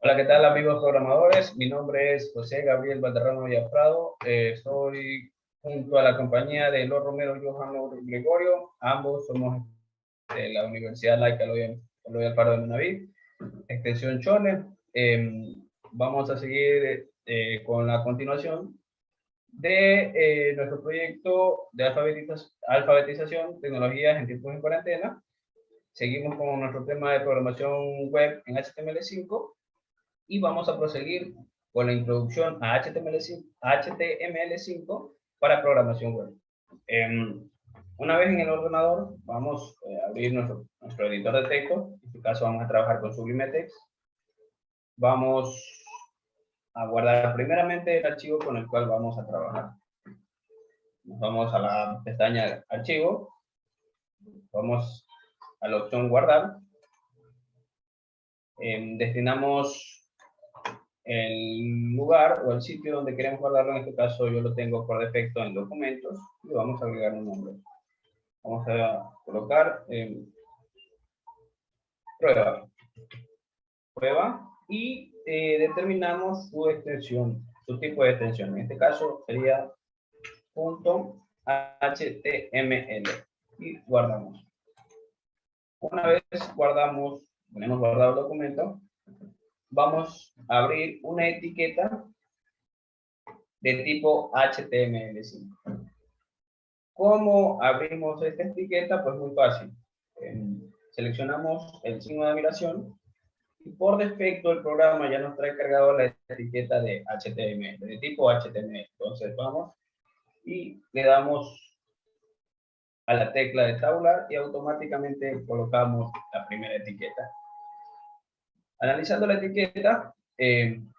Hola, ¿qué tal amigos programadores? Mi nombre es José Gabriel Valderrama Villaprado. Estoy junto a la compañía de Los Romero Johan Gregorio. Ambos somos de la Universidad Laica Eloy Alfaro de Manaví, extensión Chole. Vamos a seguir con la continuación de nuestro proyecto de alfabetización, tecnologías en tiempos de cuarentena. Seguimos con nuestro tema de programación web en HTML5 y vamos a proseguir con la introducción a HTML5 para programación web. Una vez en el ordenador, vamos a abrir nuestro editor de texto. En este caso vamos a trabajar con Sublime Text. Vamos a guardar primeramente el archivo con el cual vamos a trabajar. Nos vamos a la pestaña Archivo. Vamos a la opción Guardar. Destinamos el lugar o el sitio donde queremos guardarlo. En este caso yo lo tengo por defecto en documentos y vamos a agregar un nombre. Vamos a colocar prueba y determinamos su extensión, su tipo de extensión. En este caso sería .html y guardamos. Una vez tenemos guardado el documento, vamos a abrir una etiqueta de tipo HTML5. ¿Cómo abrimos esta etiqueta? Pues muy fácil. Seleccionamos el signo de admiración y por defecto el programa ya nos trae cargado la etiqueta de HTML, de tipo HTML. Entonces vamos y le damos a la tecla de tabular y automáticamente colocamos la primera etiqueta. Analizando la etiqueta,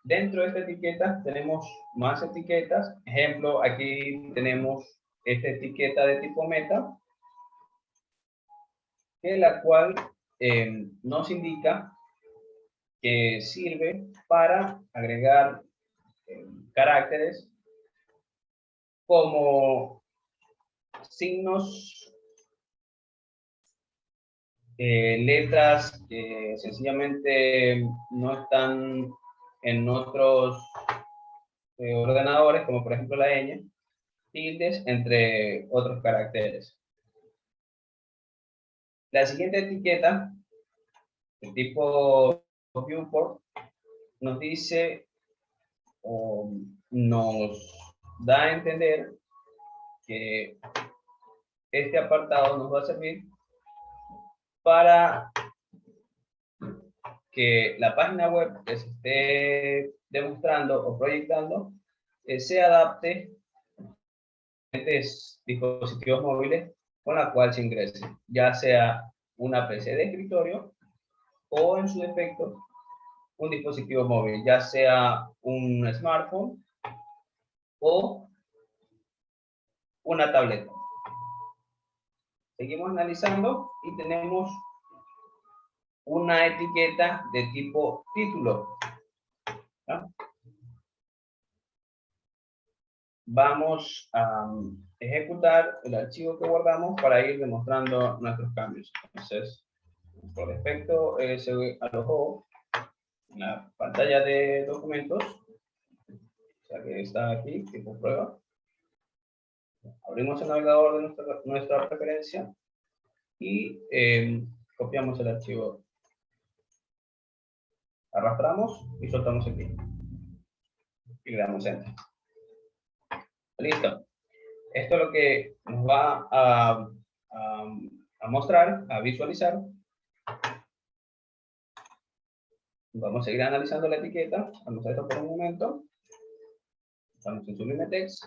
dentro de esta etiqueta tenemos más etiquetas. Ejemplo, aquí tenemos esta etiqueta de tipo meta, que la cual nos indica que sirve para agregar caracteres como signos, letras que sencillamente no están en otros ordenadores, como por ejemplo la ñ, tildes, entre otros caracteres. La siguiente etiqueta, de tipo viewport, nos dice o nos da a entender que este apartado nos va a servir para que la página web que se esté demostrando o proyectando se adapte a dispositivos móviles con la cual se ingrese, ya sea una PC de escritorio o en su defecto un dispositivo móvil, ya sea un smartphone o una tableta. Seguimos analizando y tenemos una etiqueta de tipo título. ¿No? Vamos a ejecutar el archivo que guardamos para ir demostrando nuestros cambios. Entonces, por defecto se alojó en la pantalla de documentos, o sea que está aquí, tipo prueba. Abrimos el navegador de nuestra preferencia y copiamos el archivo. Arrastramos y soltamos el clic. Y le damos Enter. Listo. Esto es lo que nos va a mostrar, a visualizar. Vamos a seguir analizando la etiqueta. Vamos a esto por un momento. Estamos en Sublime Text.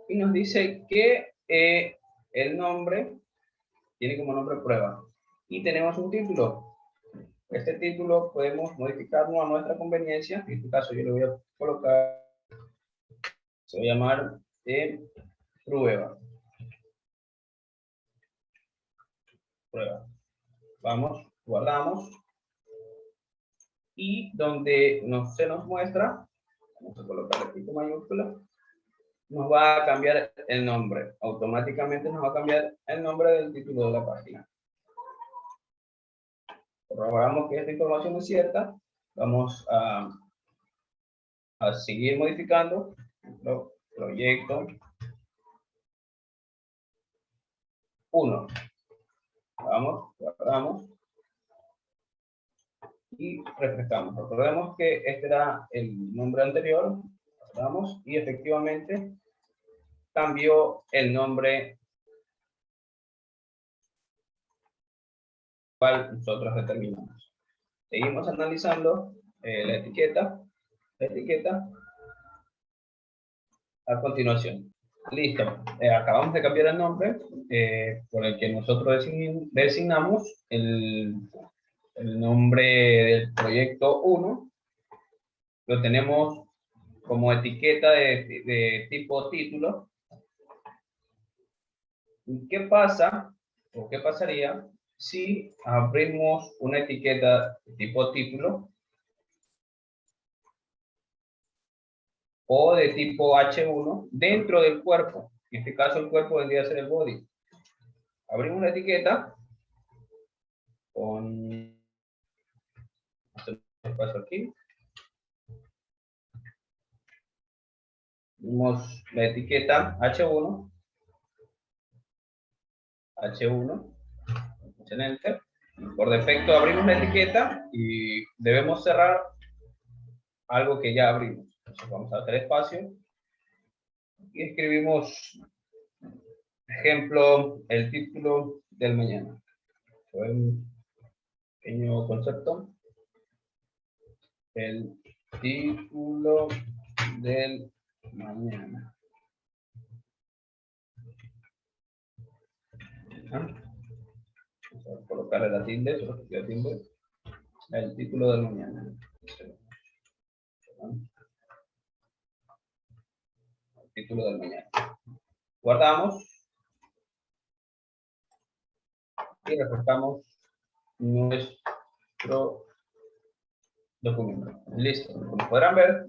Y nos dice que el nombre tiene como nombre prueba. Y tenemos un título. Este título podemos modificarlo a nuestra conveniencia. En este caso yo le voy a colocar, se va a llamar prueba. Prueba. Vamos, guardamos. Y donde se nos muestra, vamos a colocar aquí con mayúscula, nos va a cambiar el nombre. Automáticamente nos va a cambiar el nombre del título de la página. Corroboramos que esta información es cierta Vamos a seguir modificando. Proyecto 1. Vamos, guardamos y refrescamos. Recordemos que este era el nombre anterior. Guardamos y efectivamente cambió el nombre cual nosotros determinamos. Seguimos analizando la etiqueta a continuación. Listo. Acabamos de cambiar el nombre por el que nosotros designamos el nombre del proyecto 1. Lo tenemos como etiqueta de tipo título. ¿Qué pasa o qué pasaría si abrimos una etiqueta de tipo título o de tipo H1 dentro del cuerpo? En este caso el cuerpo vendría a ser el body. Abrimos una etiqueta con espacio aquí. Abrimos la etiqueta H1. Enter. Por defecto abrimos la etiqueta y debemos cerrar algo que ya abrimos. Entonces vamos a hacer espacio y escribimos, ejemplo, el título del mañana. Fue un pequeño concepto. El título del mañana. Vamos a colocarle la tilde, el título del mañana. El título del mañana. Guardamos y refrescamos nuestro documento. Listo. Como podrán ver,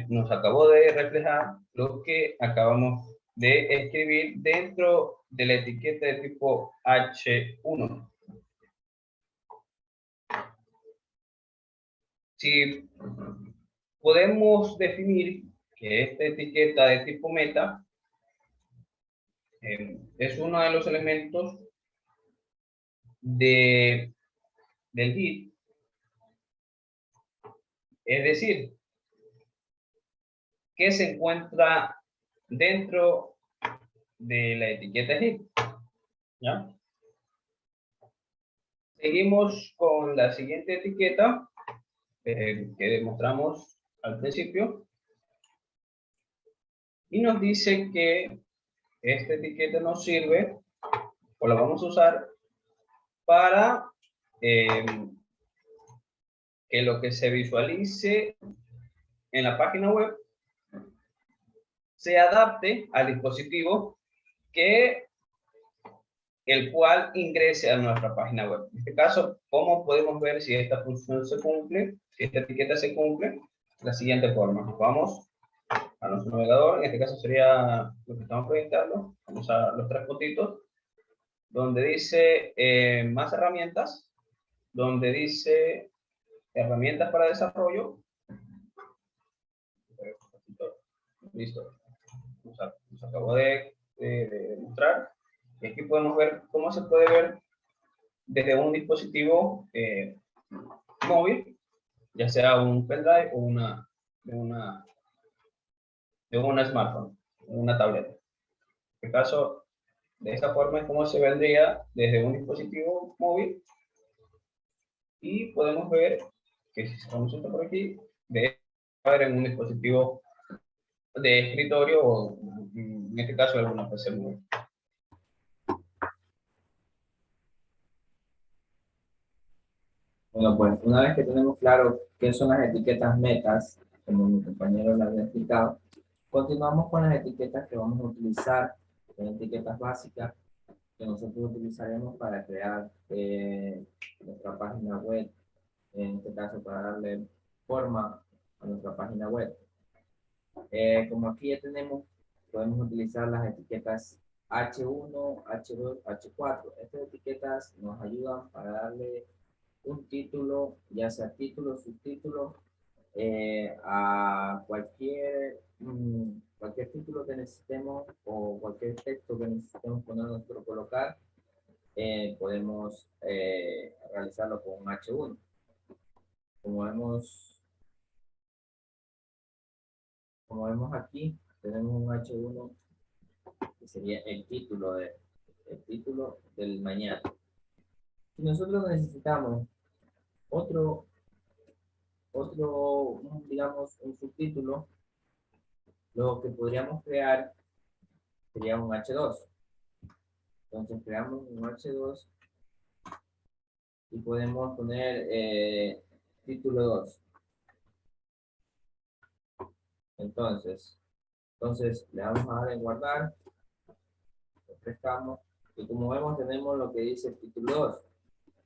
nos acabó de reflejar lo que acabamos de escribir dentro de la etiqueta de tipo H1. Si podemos definir que esta etiqueta de tipo meta es uno de los elementos del HIT, es decir, que se encuentra dentro de la etiqueta HIT. ¿Ya? Seguimos con la siguiente etiqueta que demostramos al principio y nos dice que esta etiqueta nos sirve o la vamos a usar para que lo que se visualice en la página web se adapte al dispositivo que el cual ingrese a nuestra página web. En este caso, ¿cómo podemos ver si esta función se cumple, si esta etiqueta se cumple? La siguiente forma. Vamos a nuestro navegador, en este caso sería lo que estamos proyectando. Vamos a los tres puntitos, donde dice más herramientas, donde dice herramientas para desarrollo. Listo. Nos acabo de mostrar. Y aquí podemos ver cómo se puede ver desde un dispositivo móvil, ya sea un pendrive o de una smartphone, una tableta. En este caso, de esta forma es como se vendría desde un dispositivo móvil y podemos ver que si cerramos esto por aquí, de ver en un dispositivo de escritorio o en este caso alguna PC móvil. Bueno, pues una vez que tenemos claro qué son las etiquetas metas, como mi compañero lo había explicado, continuamos con las etiquetas que vamos a utilizar, las etiquetas básicas que nosotros utilizaremos para crear nuestra página web, en este caso para darle forma a nuestra página web. Como aquí ya tenemos, podemos utilizar las etiquetas H1, H2, H4. Estas etiquetas nos ayudan para darle un título, ya sea título, subtítulo, a cualquier título que necesitemos o cualquier texto que necesitemos poner nosotros colocar, podemos realizarlo con un H1. Como vemos, como vemos aquí, tenemos un H1 que sería el título del mañana. Si nosotros necesitamos otro, digamos, un subtítulo, lo que podríamos crear sería un H2. Entonces creamos un H2 y podemos poner título 2. Entonces le vamos a dar en guardar, refrescamos y como vemos tenemos lo que dice el título 2.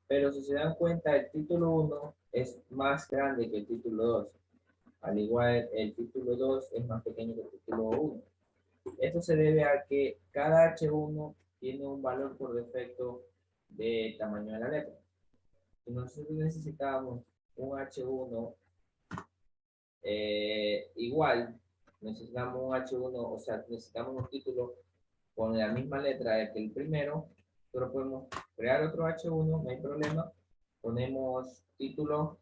Pero si se dan cuenta, el título 1 es más grande que el título 2. Al igual, el título 2 es más pequeño que el título 1. Esto se debe a que cada H1 tiene un valor por defecto de tamaño de la letra. Si nosotros necesitamos un H1 igual, necesitamos un H1, o sea, necesitamos un título con la misma letra que el primero, pero podemos crear otro H1, no hay problema. Ponemos título,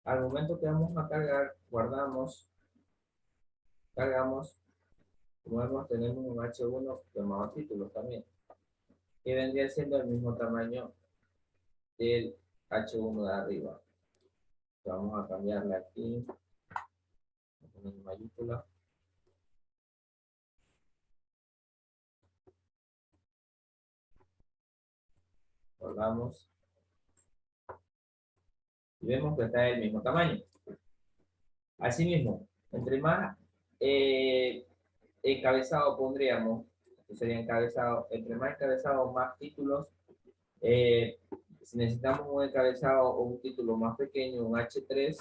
al momento que vamos a cargar, guardamos, cargamos, como vemos tenemos un H1 llamado título también, que vendría siendo el mismo tamaño del H1 de arriba. Vamos a cambiarle aquí, en mayúscula. Guardamos y vemos que está del mismo tamaño. Asimismo, entre más encabezado pondríamos, esto sería encabezado, entre más encabezado, más títulos. Si necesitamos un encabezado o un título más pequeño, un H3,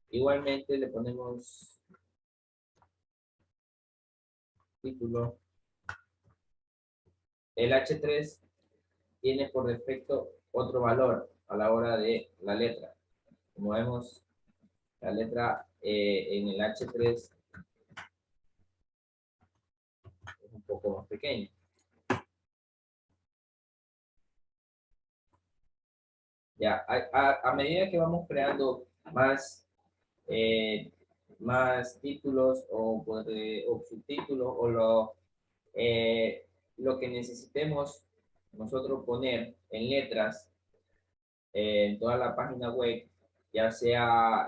igualmente le ponemos título. El H3 tiene por defecto otro valor a la hora de la letra. Como vemos, la letra en el H3 es un poco más pequeña. Ya, a medida que vamos creando más, más títulos o subtítulos o lo que necesitemos nosotros poner en letras en toda la página web, ya sea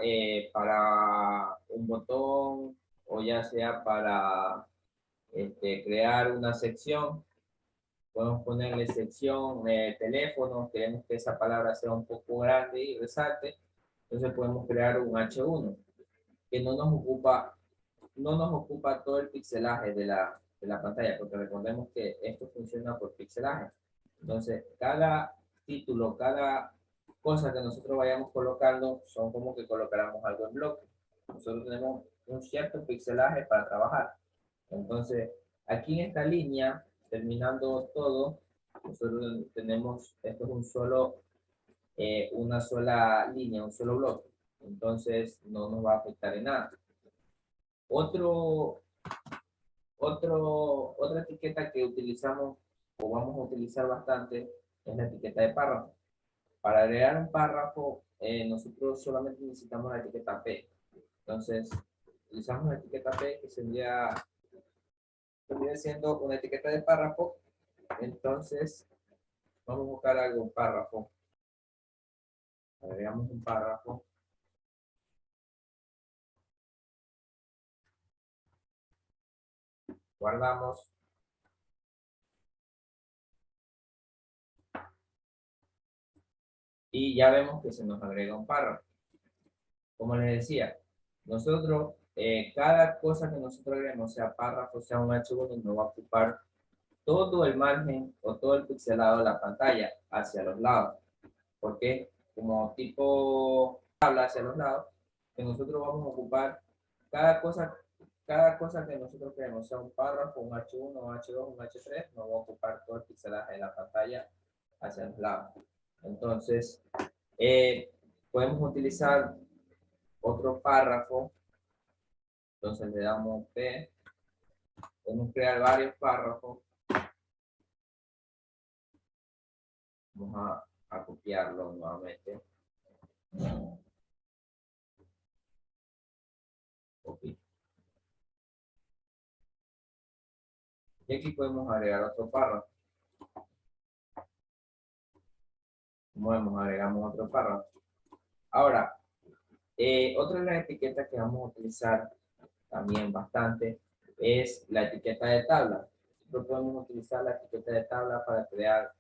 para un botón o ya sea para crear una sección. Podemos ponerle sección teléfono, queremos que esa palabra sea un poco grande y resalte, entonces podemos crear un H1 que no nos ocupa todo el pixelaje de la pantalla, porque recordemos que esto funciona por pixelaje. Entonces, cada título, cada cosa que nosotros vayamos colocando, son como que colocáramos algo en bloque. Nosotros tenemos un cierto pixelaje para trabajar. Entonces, aquí en esta línea, terminando todo, nosotros tenemos, esto es una sola línea, un solo bloque. Entonces, no nos va a afectar en nada. Otra etiqueta que utilizamos o vamos a utilizar bastante es la etiqueta de párrafo. Para agregar un párrafo, nosotros solamente necesitamos la etiqueta P. Entonces, utilizamos la etiqueta P que vendría siendo una etiqueta de párrafo. Entonces, vamos a buscar algo, párrafo. Agregamos un párrafo. Guardamos. Y ya vemos que se nos agrega un párrafo. Como les decía, nosotros, cada cosa que nosotros agreguemos, sea párrafo, sea un H1, nos va a ocupar todo el margen o todo el pixelado de la pantalla hacia los lados. Porque como tipo tabla hacia los lados, que nosotros vamos a ocupar cada cosa cada cosa que nosotros queremos, sea un párrafo, un H1, un H2, un H3, nos va a ocupar todo el pixelaje de la pantalla hacia los lados. Entonces, podemos utilizar otro párrafo. Entonces le damos P. Podemos crear varios párrafos. Vamos a copiarlo nuevamente. Copy. Y aquí podemos agregar otro párrafo. Como vemos, agregamos otro párrafo. Ahora, otra de las etiquetas que vamos a utilizar también bastante es la etiqueta de tabla. Nosotros podemos utilizar la etiqueta de tabla para crear,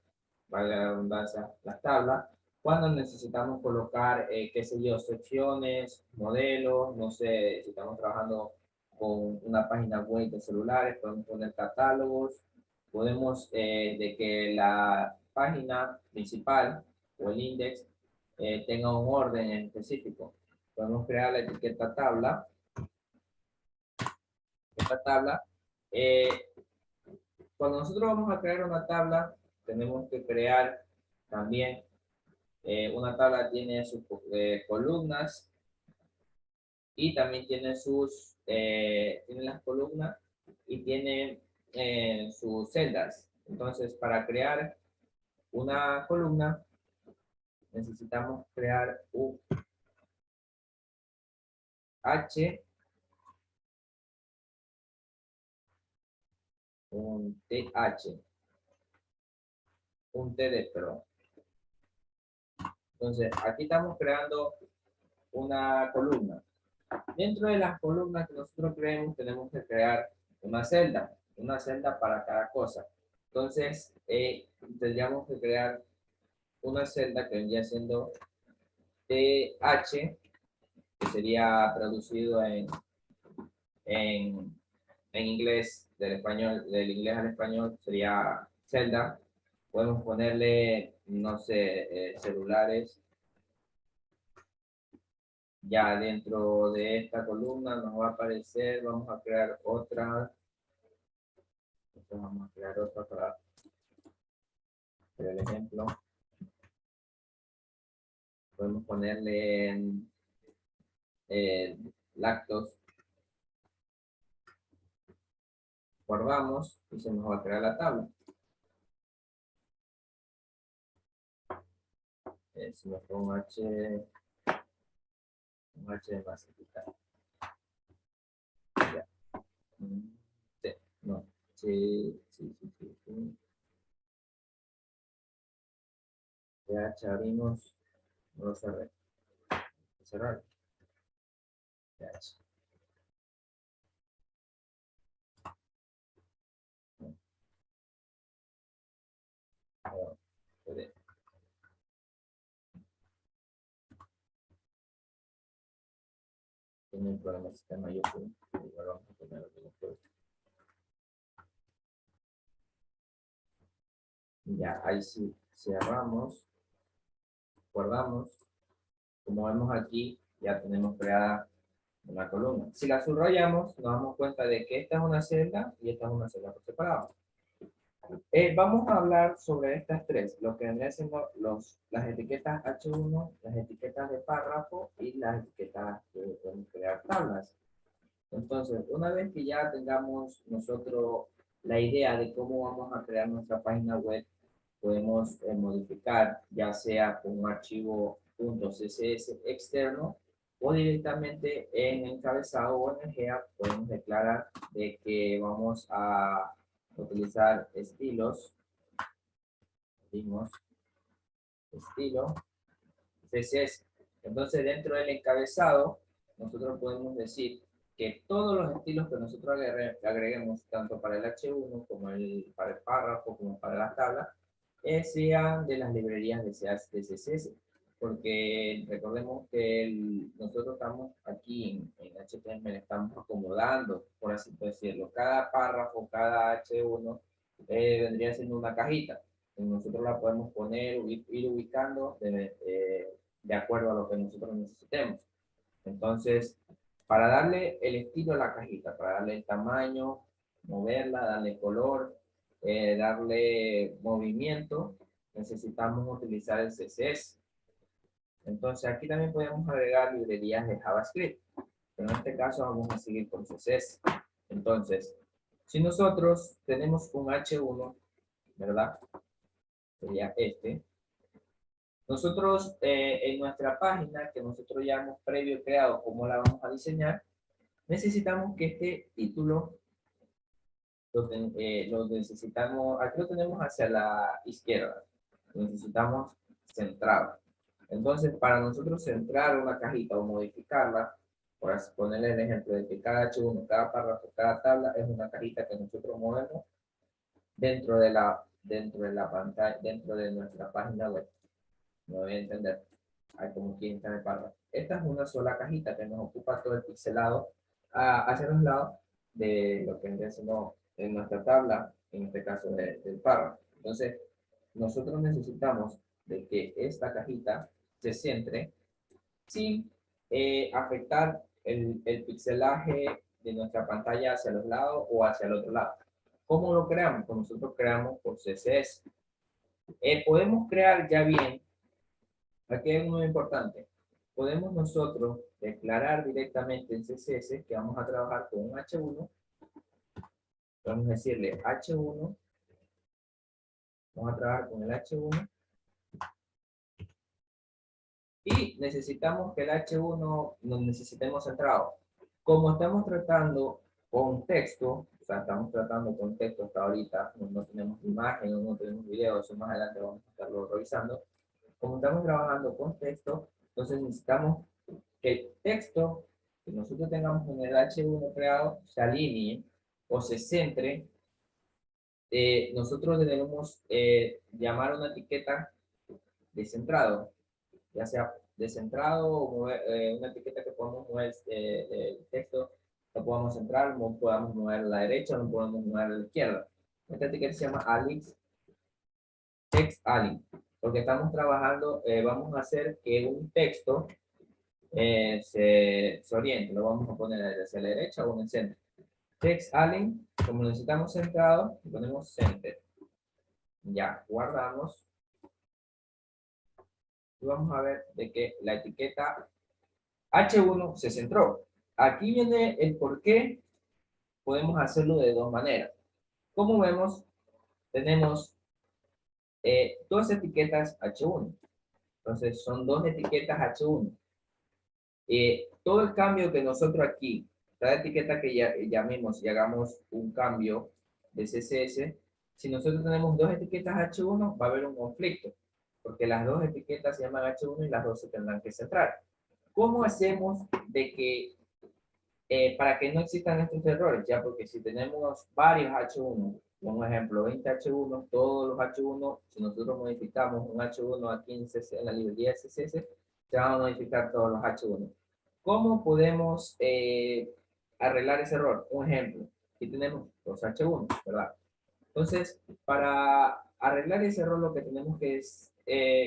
valga la redundancia, las tablas cuando necesitamos colocar, qué sé yo, secciones, modelos, no sé, si estamos trabajando con una página web de celulares, podemos poner catálogos, podemos, de que la página principal o el index tenga un orden en específico. Podemos crear la etiqueta tabla. Esta tabla, cuando nosotros vamos a crear una tabla, tenemos que crear también una tabla tiene sus columnas y también tiene tiene las columnas y tiene sus celdas. Entonces, para crear una columna, necesitamos crear un H, un TH, un TD, perdón. Entonces, aquí estamos creando una columna. Dentro de las columnas que nosotros creemos, tenemos que crear una celda para cada cosa. Entonces, tendríamos que crear una celda que vendría siendo TH, que sería traducido en, en inglés, del inglés al español, sería celda. Podemos ponerle, no sé, celulares. Ya dentro de esta columna nos va a aparecer, vamos a crear otra. Vamos a crear otra para el ejemplo. Podemos ponerle lactos. Guardamos y se nos va a crear la tabla. Si me pongo un H de más ya. Sí, no. Sí. PH abrimos, no lo cerré. Cerrar. PH. Tiene un problema de sistema YouTube. Igual vamos a ponerlo en ya, ahí sí cerramos, guardamos. Como vemos aquí, ya tenemos creada una columna. Si la subrayamos, nos damos cuenta de que esta es una celda y esta es una celda por separado. Vamos a hablar sobre estas tres, lo que vendrían siendo las etiquetas H1, las etiquetas de párrafo y las etiquetas que podemos crear tablas. Entonces, una vez que ya tengamos nosotros la idea de cómo vamos a crear nuestra página web, podemos modificar, ya sea con un archivo .css externo o directamente en encabezado o en el header podemos declarar de que vamos a utilizar estilos, estilo CSS. Entonces, dentro del encabezado, nosotros podemos decir que todos los estilos que nosotros agreguemos, tanto para el H1 como para el párrafo, como para las tablas, sean de las librerías de CSS. Porque recordemos que nosotros estamos aquí en HTML, estamos acomodando, por así decirlo. Cada párrafo, cada H1 vendría siendo una cajita. Nosotros la podemos poner, ir ubicando de acuerdo a lo que nosotros necesitemos. Entonces, para darle el estilo a la cajita, para darle el tamaño, moverla, darle color, darle movimiento, necesitamos utilizar el CSS. Entonces aquí también podemos agregar librerías de JavaScript, pero en este caso vamos a seguir con CSS. Entonces, si nosotros tenemos un H1, ¿verdad? Sería este. Nosotros en nuestra página que nosotros ya hemos previo creado cómo la vamos a diseñar, necesitamos que este título lo necesitamos, aquí lo tenemos hacia la izquierda, lo necesitamos centrado. Entonces, para nosotros centrar una cajita o modificarla, por así ponerle el ejemplo de que cada H1, cada párrafo, cada tabla es una cajita que nosotros movemos dentro de la pantalla, dentro de nuestra página web. Me voy a entender. Hay como 15 de párrafo. Esta es una sola cajita que nos ocupa todo el pixelado hacia los lados de lo que vendría siendo en nuestra tabla, en este caso del párrafo. Entonces, nosotros necesitamos de que esta cajita se centre sin afectar el pixelaje de nuestra pantalla hacia los lados o hacia el otro lado. ¿Cómo lo creamos? Pues nosotros creamos por CSS. Podemos crear ya bien. Aquí hay uno importante. Podemos nosotros declarar directamente en CSS que vamos a trabajar con un H1. Vamos a decirle H1. Vamos a trabajar con el H1. Y necesitamos que el H1 lo necesitemos centrado. Como estamos tratando con texto, o sea, estamos tratando con texto hasta ahorita, no tenemos imagen, no tenemos video, eso más adelante vamos a estarlo revisando. Como estamos trabajando con texto, entonces necesitamos que el texto que nosotros tengamos en el H1 creado se alinee o se centre. Nosotros debemos llamar una etiqueta de centrado, ya sea descentrado o una etiqueta que podamos mover el texto, lo podamos centrar, no podamos mover a la derecha, no podemos mover a la izquierda. Esta etiqueta se llama Alex Text Align, porque estamos trabajando, vamos a hacer que un texto se oriente, lo vamos a poner hacia la derecha o en el centro. Text Align, como necesitamos centrado, ponemos center. Ya, guardamos. Y vamos a ver de que la etiqueta H1 se centró. Aquí viene el por qué podemos hacerlo de dos maneras. Como vemos, tenemos dos etiquetas H1. Entonces, son dos etiquetas H1. Todo el cambio que nosotros aquí, cada etiqueta que ya llamemos y hagamos un cambio de CSS, si nosotros tenemos dos etiquetas H1, va a haber un conflicto, porque las dos etiquetas se llaman H1 y las dos se tendrán que centrar. ¿Cómo hacemos de que, para que no existan estos errores? Ya, porque si tenemos varios H1, un ejemplo, 20 H1, todos los H1, si nosotros modificamos un H1 aquí en la librería de CSS, se van a modificar todos los H1. ¿Cómo podemos arreglar ese error? Un ejemplo, aquí tenemos los H1, ¿verdad? Entonces, para arreglar ese error lo que tenemos que es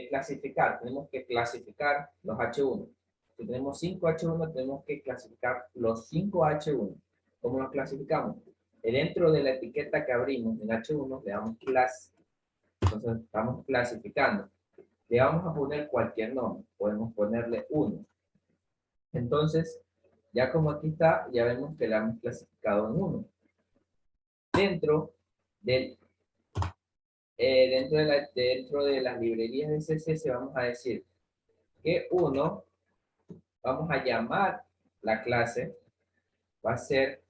clasificar, tenemos que clasificar los H1. Si tenemos 5 H1, tenemos que clasificar los 5 H1. ¿Cómo los clasificamos? Dentro de la etiqueta que abrimos en H1 le damos class. Entonces estamos clasificando. Le vamos a poner cualquier nombre. Podemos ponerle 1. Entonces, ya como aquí está, ya vemos que la hemos clasificado en 1. Dentro de las librerías de CSS vamos a decir que 1, vamos a llamar la clase, va a ser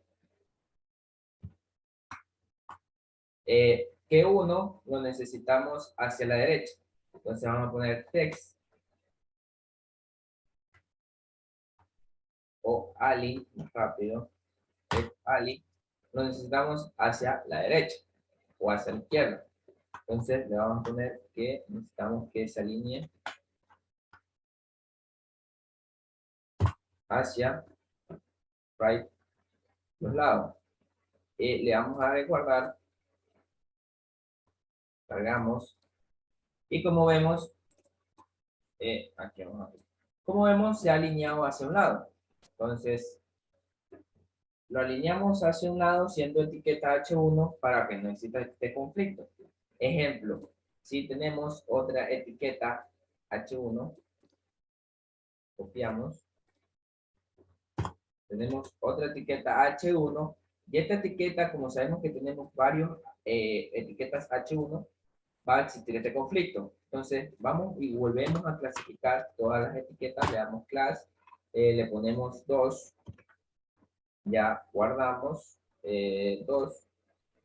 que 1 lo necesitamos hacia la derecha. Entonces vamos a poner text o align, más rápido, align, lo necesitamos hacia la derecha o hacia la izquierda. Entonces le vamos a poner que necesitamos que se alinee hacia right, los lados. Le vamos a dar a guardar, cargamos y como vemos, aquí vamos a ver, como vemos se ha alineado hacia un lado. Entonces lo alineamos hacia un lado siendo etiqueta H1 para que no exista este conflicto. Ejemplo, si tenemos otra etiqueta H1, copiamos, tenemos otra etiqueta H1 y esta etiqueta, como sabemos que tenemos varios etiquetas H1, va a existir este conflicto. Entonces, vamos y volvemos a clasificar todas las etiquetas, le damos class, le ponemos 2, ya guardamos 2.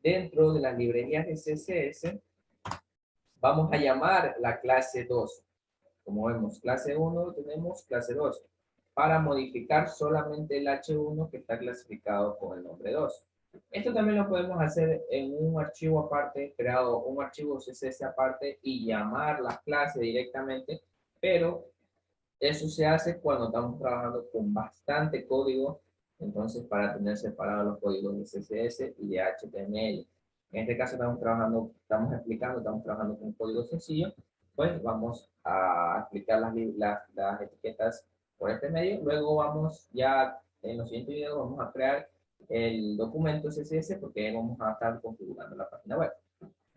Dentro de las librerías de CSS, vamos a llamar la clase 2. Como vemos, clase 1 tenemos clase 2. Para modificar solamente el H1 que está clasificado con el nombre 2. Esto también lo podemos hacer en un archivo aparte, creado un archivo CSS aparte y llamar las clases directamente, pero eso se hace cuando estamos trabajando con bastante código, entonces para tener separados los códigos de CSS y de HTML. En este caso estamos trabajando con un código sencillo, pues vamos a explicar las etiquetas por este medio. Luego vamos ya, en los siguientes videos vamos a crear el documento CSS porque vamos a estar configurando la página web.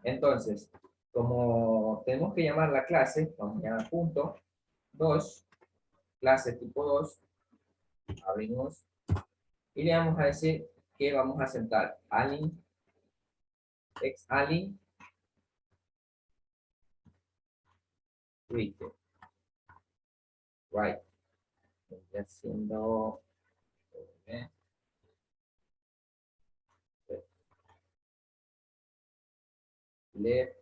Entonces, como tenemos que llamar la clase, vamos a llamar punto 2, clase tipo 2, abrimos y le vamos a decir que vamos a sentar align, align, right, estoy haciendo left,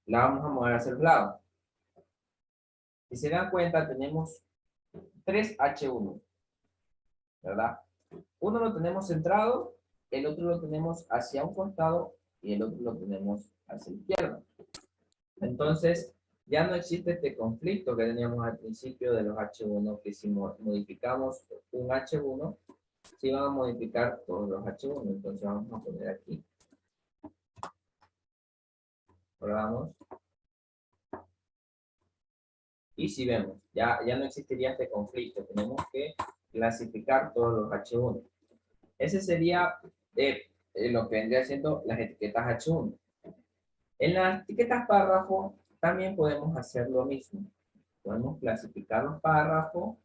la vamos a mover hacia el lado. Si se dan cuenta, tenemos 3 H1, ¿verdad? Uno lo tenemos centrado, el otro lo tenemos hacia un costado y el otro lo tenemos hacia la izquierda. Entonces, ya no existe este conflicto que teníamos al principio de los H1, que si modificamos un H1, se van a modificar todos los H1. Entonces vamos a poner aquí. Probamos. Y si vemos, ya no existiría este conflicto. Tenemos que clasificar todos los H1. Ese sería lo que vendría siendo las etiquetas H1. En las etiquetas párrafo también podemos hacer lo mismo. Podemos clasificar los párrafos.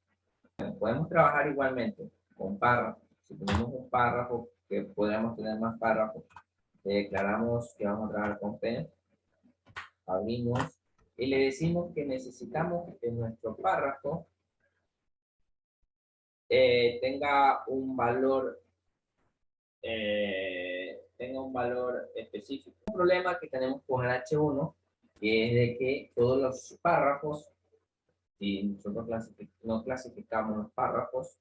Podemos trabajar igualmente con párrafos. Si tenemos un párrafo, que podríamos tener más párrafos, declaramos que vamos a trabajar con P, abrimos y le decimos que necesitamos que nuestro párrafo tenga un valor específico. Un problema que tenemos con el H1 es de que todos los párrafos, si nosotros no clasificamos los párrafos,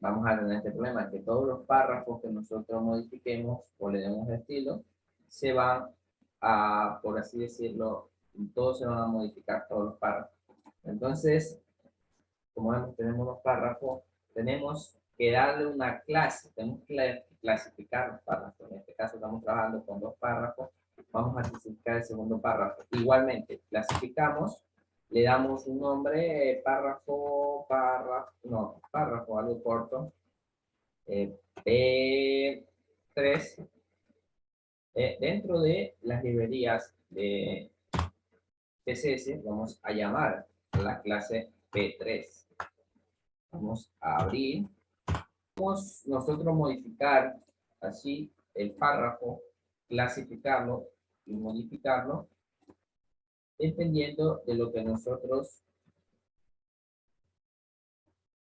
vamos a tener este problema, que todos los párrafos que nosotros modifiquemos o le demos estilo, se van a, por así decirlo, todos se van a modificar, todos los párrafos. Entonces, como vemos, tenemos los párrafos, tenemos que darle una clase, tenemos que clasificar los párrafos. En este caso estamos trabajando con 2 párrafos, vamos a clasificar el segundo párrafo. Igualmente, clasificamos, le damos un nombre, párrafo, algo corto, P3, dentro de las librerías de CSS vamos a llamar a la clase P3. Vamos a abrir. Vamos nosotros modificar así el párrafo, clasificarlo y modificarlo dependiendo de lo que nosotros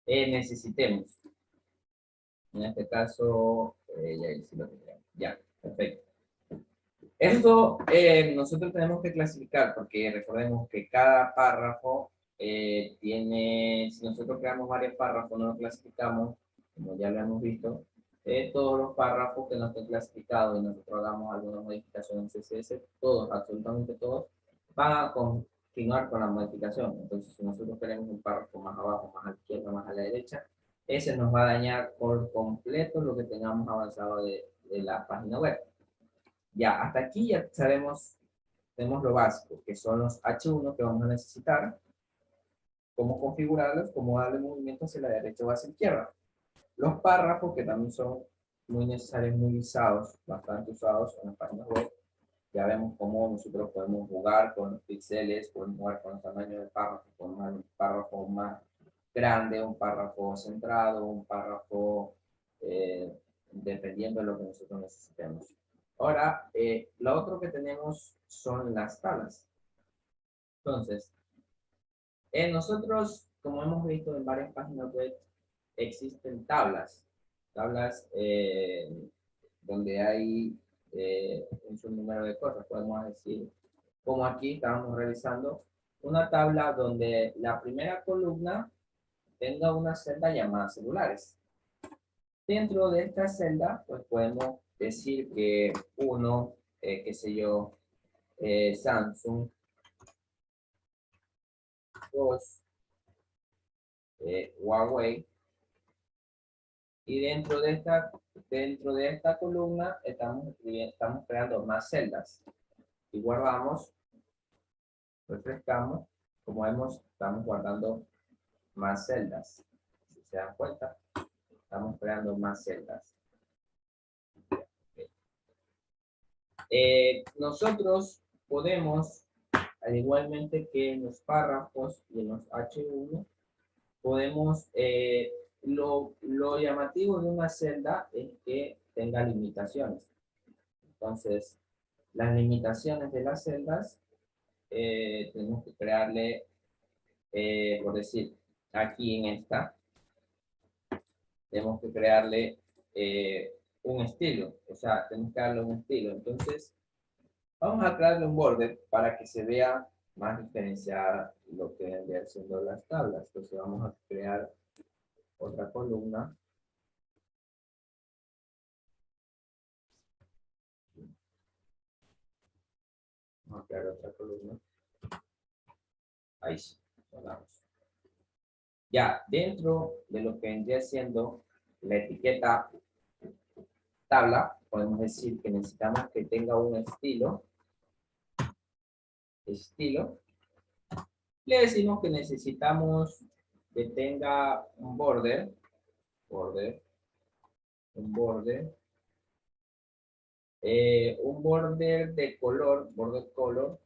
necesitemos. En este caso, ya, perfecto. Esto nosotros tenemos que clasificar porque recordemos que cada párrafo tiene, si nosotros creamos varios párrafos, no los clasificamos, como ya lo hemos visto, todos los párrafos que no estén clasificados y nosotros hagamos alguna modificación en CSS, todos, absolutamente todos, van a continuar con la modificación. Entonces, si nosotros queremos un párrafo más abajo, más a la izquierda, más a la derecha, ese nos va a dañar por completo lo que tengamos avanzado de la página web. Ya, hasta aquí ya sabemos, tenemos lo básico, que son los H1 que vamos a necesitar. cómo configurarlos, cómo darle movimiento hacia la derecha o hacia la izquierda. Los párrafos, que también son muy necesarios, muy usados, bastante usados en las páginas web. Ya vemos cómo nosotros podemos jugar con los píxeles, podemos jugar con el tamaño del párrafo, con un párrafo más grande, un párrafo centrado, un párrafo dependiendo de lo que nosotros necesitemos. Ahora, lo otro que tenemos son las tablas. Entonces, nosotros, como hemos visto en varias páginas web, existen tablas. Tablas donde hay un número de cosas, podemos decir, como aquí estábamos realizando, una tabla donde la primera columna tenga una celda llamada celulares. Dentro de esta celda, pues podemos decir que uno, qué sé yo, Samsung, 2, Huawei, y dentro de esta columna estamos creando más celdas. Y guardamos, refrescamos, como vemos, estamos guardando más celdas. Si se dan cuenta, estamos creando más celdas. Nosotros podemos, al igualmente que en los párrafos y en los H1, podemos, lo llamativo de una celda es que tenga limitaciones. Entonces, las limitaciones de las celdas, tenemos que crearle, por decir, aquí en esta, tenemos que crearle un estilo, o sea, tenemos que darle un estilo. Entonces, vamos a crearle un border para que se vea más diferenciada lo que vendría siendo las tablas. Entonces, vamos a crear otra columna. Vamos a crear otra columna. Ahí sí, ponemos. Ya, dentro de lo que vendría siendo la etiqueta tabla, podemos decir que necesitamos que tenga un estilo. Le decimos que necesitamos que tenga un border, un border de color, border color,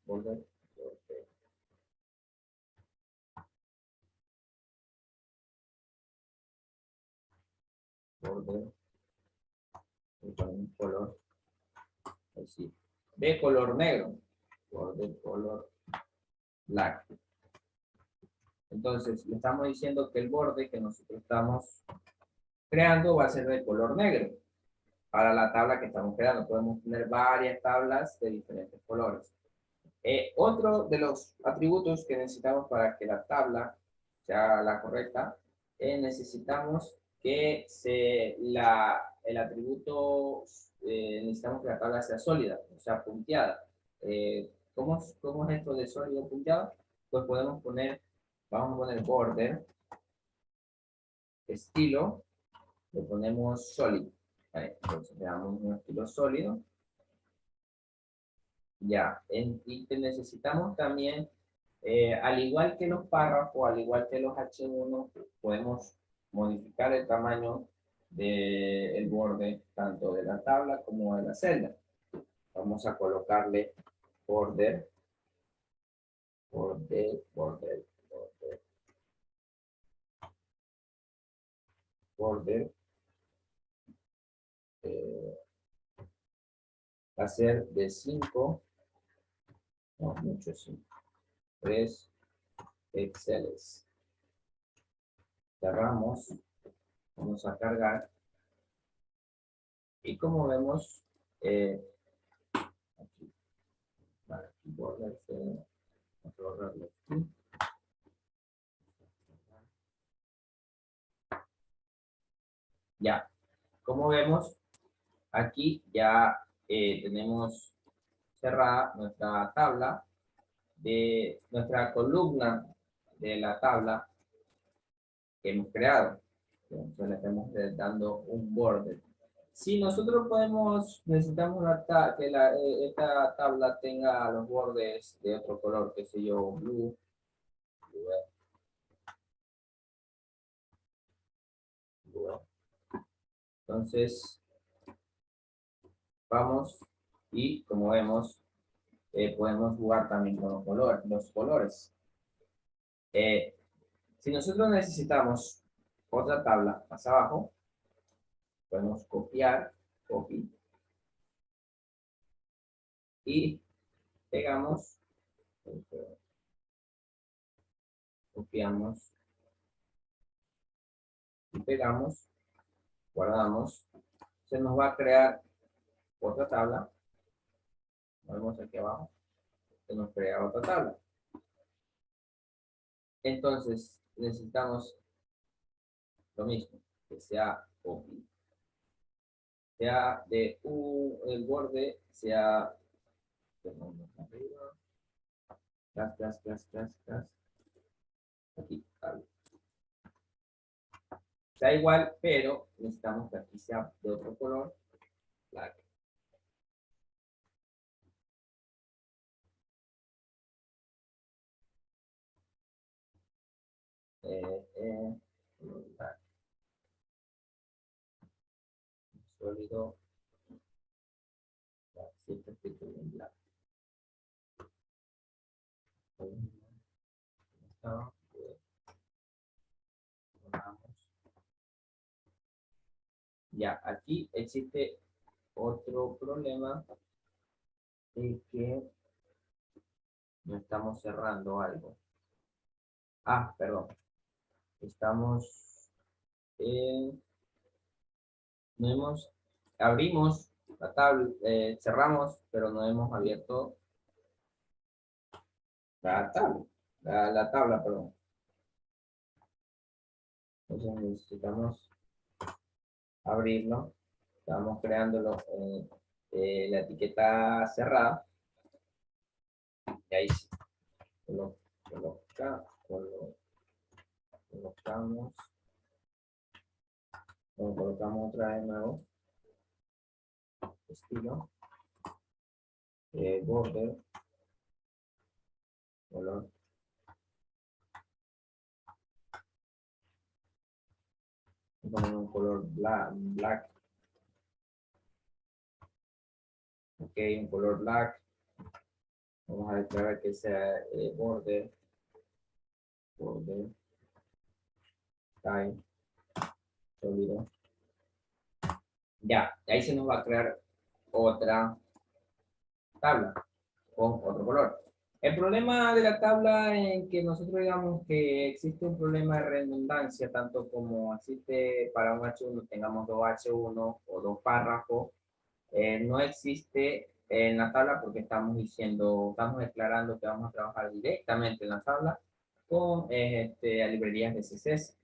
border, un color, así, de color negro, border color black. Entonces, le estamos diciendo que el borde que nosotros estamos creando va a ser de color negro. Para la tabla que estamos creando, podemos tener varias tablas de diferentes colores. Otro de los atributos que necesitamos para que la tabla sea la correcta, necesitamos que el atributo, necesitamos que la tabla sea sólida, o sea, punteada. ¿Cómo es esto de sólido punteado? Pues podemos poner, vamos a poner border, estilo, le ponemos sólido. Entonces le damos un estilo sólido. Ya, y necesitamos también, al igual que los párrafos, al igual que los H1, podemos modificar el tamaño del borde, tanto de la tabla como de la celda. Vamos a colocarle border, border, border, border, border. Va a ser de 5, no, mucho 5, 3 píxeles. Cerramos, vamos a cargar. Y como vemos, aquí, vale, aquí border, vamos a borrarlo aquí. Ya, como vemos, aquí ya tenemos cerrada nuestra tabla, de nuestra columna de la tabla que hemos creado. Entonces le estamos dando un border. Si nosotros necesitamos que esta tabla tenga los bordes de otro color, qué sé yo, blue. Entonces, vamos y como vemos, podemos jugar también con los colores. Si nosotros necesitamos otra tabla más abajo, podemos copiar, copy, y pegamos, copiamos, y pegamos, guardamos. Se nos va a crear otra tabla. Vamos aquí abajo. Se nos crea otra tabla. Entonces, necesitamos lo mismo, que sea copy. Sea de el borde, sea arriba, aquí, tabla. Sea igual, pero necesitamos que aquí sea de otro color, black. Black. Sólido, siempre escrito en black. Ya, aquí existe otro problema de que no estamos cerrando algo. Ah, perdón. Estamos abrimos la tabla, cerramos, pero no hemos abierto la tabla, la tabla, perdón. Entonces necesitamos abrirlo. Estamos creándolo la etiqueta cerrada. Y ahí sí. Colocamos. Colocamos otra vez de nuevo. Estilo. Border. Color. Ponemos un color black. Ok, un color black. Vamos a declarar que sea border. Style. Sólido. Ya, ahí se nos va a crear otra tabla con otro color. El problema de la tabla en que nosotros digamos que existe un problema de redundancia, tanto como existe para un H1, tengamos dos H1 o dos párrafos, no existe en la tabla porque estamos declarando que vamos a trabajar directamente en la tabla con librerías de CSS.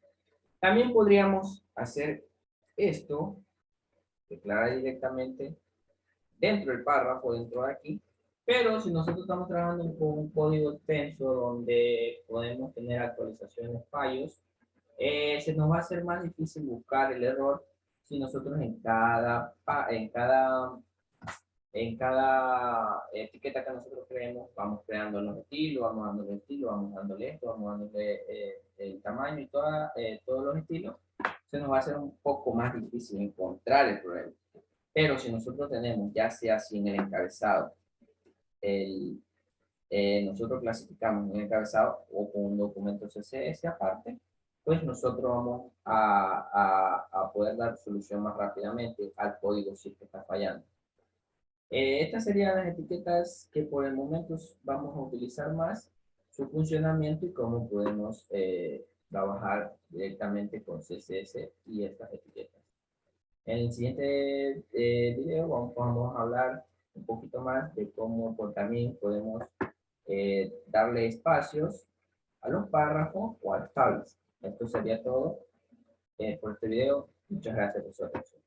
También podríamos hacer esto, declarar directamente dentro del párrafo, dentro de aquí, pero si nosotros estamos trabajando con un código extenso donde podemos tener actualizaciones, fallos, se nos va a hacer más difícil buscar el error si nosotros en cada etiqueta que nosotros creemos vamos creando los estilos, vamos dándole esto, vamos dándole el tamaño y todos los estilos, se nos va a hacer un poco más difícil encontrar el problema. Pero si nosotros tenemos, ya sea sin el encabezado, nosotros clasificamos un encabezado o con un documento CSS aparte, pues nosotros vamos a poder dar solución más rápidamente al código si es que está fallando. Estas serían las etiquetas que por el momento vamos a utilizar más, su funcionamiento y cómo podemos trabajar directamente con CSS y estas etiquetas. En el siguiente video vamos a hablar un poquito más de cómo también podemos darle espacios a los párrafos o a las tablas. Esto sería todo por este video. Muchas gracias por su atención.